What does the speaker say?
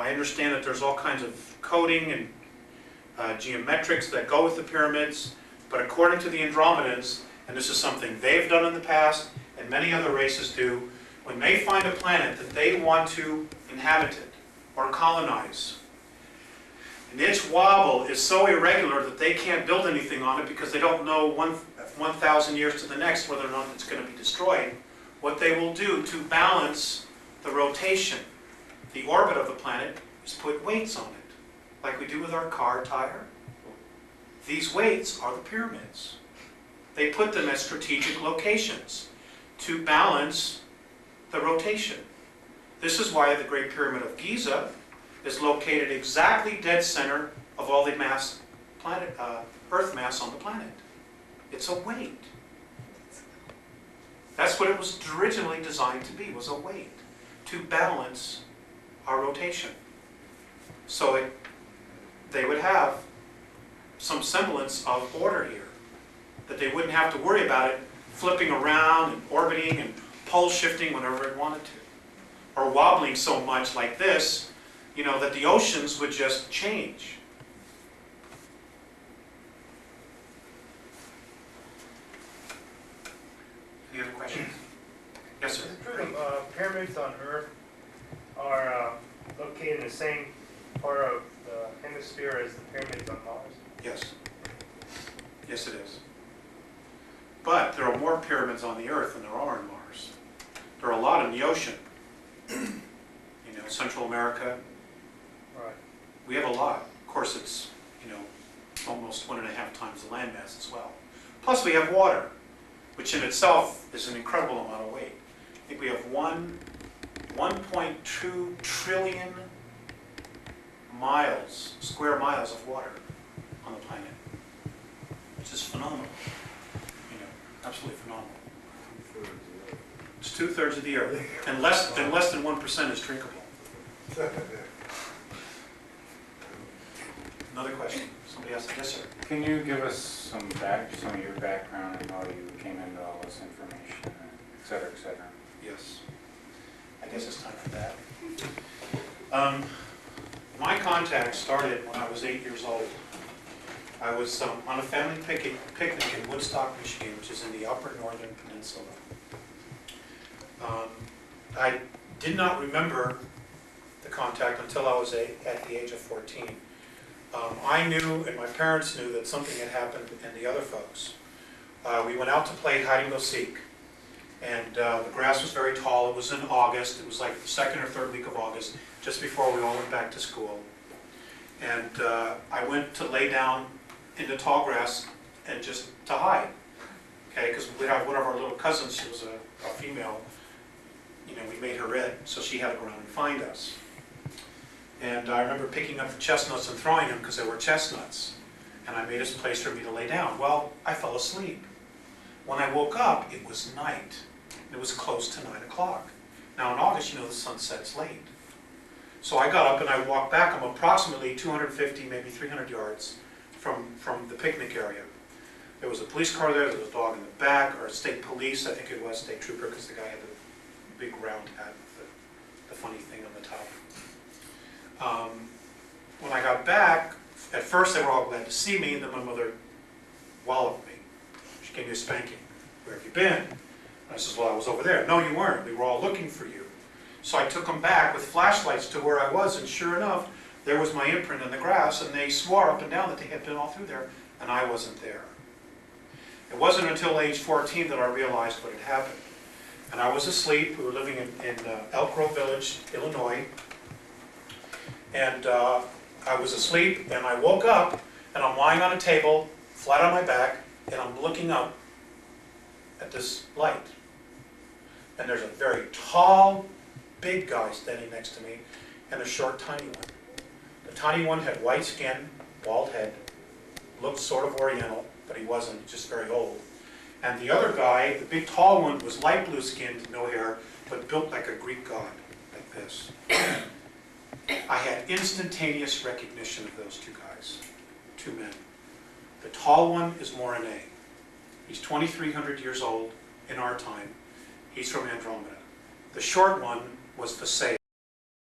I understand that there's all kinds of coding and geometrics that go with the pyramids, but according to the Andromedans, and this is something they've done in the past and many other races do, when they find a planet that they want to inhabit it or colonize, and its wobble is so irregular that they can't build anything on it because they don't know 1,000 years to the next whether or not it's going to be destroyed, what they will do to balance the rotation, the orbit of the planet, is put weights on it, like we do with our car tire. These weights are the pyramids. They put them at strategic locations to balance the rotation. This is why the Great Pyramid of Giza is located exactly dead center of all the Earth mass on the planet. It's a weight. That's what it was originally designed to be, was a weight, to balance our rotation. So they would have some semblance of order here, that they wouldn't have to worry about it flipping around and orbiting and pole shifting whenever it wanted to, or wobbling so much like this, that the oceans would just change. Any other questions? Yes, sir. Is it true that pyramids on Earth are located in the same part of the hemisphere as the pyramids on Mars? Yes. Yes, it is. But there are more pyramids on the Earth than there are on Mars. There are a lot in the ocean. Central America. Right. We have a lot. Of course, it's, almost 1.5 times the landmass as well. Plus, we have water, which in itself is an incredible amount of weight. I think we have 1.2 trillion square miles of water on the planet, which is phenomenal. Absolutely phenomenal. It's 2/3 of the Earth, and less than 1% is drinkable. Another question? Somebody else? Yes, sir. Can you give us some of your background and how you came into all this information, et cetera, et cetera? Yes. I guess it's time for that. My contact started when I was 8 years old. I was on a family picnic in Woodstock, Michigan, which is in the upper northern peninsula. I did not remember the contact until I was at the age of 14. I knew, and my parents knew, that something had happened and the other folks. We went out to play hide and go seek, and the grass was very tall. It was in August. It was like the second or third week of August, just before we all went back to school. And I went to lay down in the tall grass and just to hide, okay? Because we have one of our little cousins. She was a female. We made her red, so she had to go around and find us. And I remember picking up the chestnuts and throwing them because they were chestnuts. And I made a place for me to lay down. Well, I fell asleep. When I woke up, it was night. It was close to 9 o'clock. Now in August, the sun sets late. So I got up and I walked back. I'm approximately 250, maybe 300 yards from the picnic area. There was a police car there, there was a dog in the back, or state police, I think it was, state trooper, because the guy had the big round hat with the funny thing on the top. When I got back, at first they were all glad to see me, and then my mother walloped me. She gave me a spanking. Where have you been? I said, well, I was over there. No, you weren't. We were all looking for you. So I took them back with flashlights to where I was, and sure enough, there was my imprint in the grass, and they swore up and down that they had been all through there, and I wasn't there. It wasn't until age 14 that I realized what had happened. And I was asleep. We were living in Elk Grove Village, Illinois. And I was asleep, and I woke up, and I'm lying on a table, flat on my back, and I'm looking up at this light. And there's a very tall, big guy standing next to me, and a short, tiny one. The tiny one had white skin, bald head, looked sort of oriental, but he wasn't, just very old. And the other guy, the big tall one, was light blue skinned, no hair, but built like a Greek god, like this. I had instantaneous recognition of those two guys, two men. The tall one is Morine. He's 2,300 years old in our time. He's from Andromeda. The short one was Phasael.